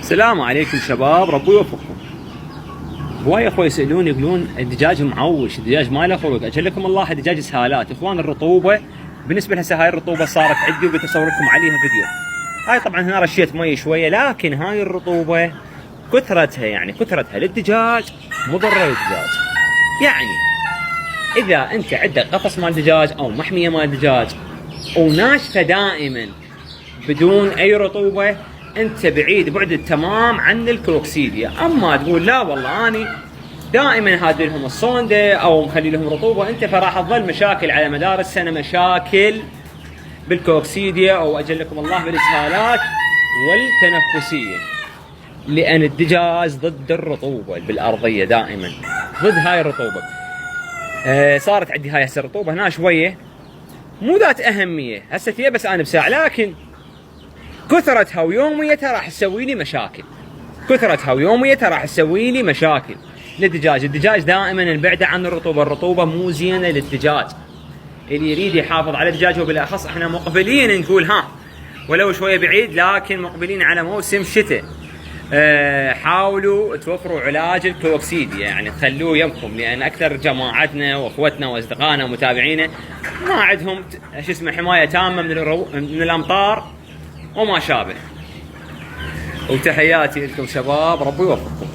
السلام عليكم شباب، ربي يوفقكم. هواي اخوي يسالون يقولون الدجاج معوش، الدجاج ما له خلق. اجل لكم الله دجاج اسهالات اخوان. الرطوبه بالنسبه لهسه هاي الرطوبه صارت عندي وقلت اصور لكم عليها فيديو. هاي طبعا هنا رشيت مي شويه، لكن هاي الرطوبه كثرتها للدجاج مضره للدجاج. يعني اذا انت عندك قفص مال دجاج او محميه مال دجاج وناشفه دائما بدون اي رطوبه، انت بعيد بعد التمام عن الكلوكسيديا. اما تقول لا والله اني دائما هادي لهم الصونده او مخلي لهم رطوبه، انت فراح تظل مشاكل على مدار السنه، مشاكل بالكلوكسيديا او اجلكم الله بالاسهالات والتنفسيه، لان الدجاج ضد الرطوبه بالارضيه، دائما ضد هاي الرطوبه. صارت عندي هاي هسه الرطوبه هنا شويه مو ذات اهميه هسه فيها، بس انا بساع، لكن كثرتها ويوميتها راح تسوي لي مشاكل. للدجاج. الدجاج دائما نبعده عن الرطوبه، الرطوبه مو زينه للدجاج. اللي يريد يحافظ على دجاجه، وبالاخص احنا مقبلين نقول ولو شويه بعيد لكن مقبلين على موسم شتاء. حاولوا توفروا علاج الكلوكسيديا، يعني خلوه يمكم، لان اكثر جماعتنا واخوتنا واصدقائنا ومتابعينا ما عندهم حمايه تامه من الامطار وما شابه. وتحياتي لكم شباب، ربي يوفقكم.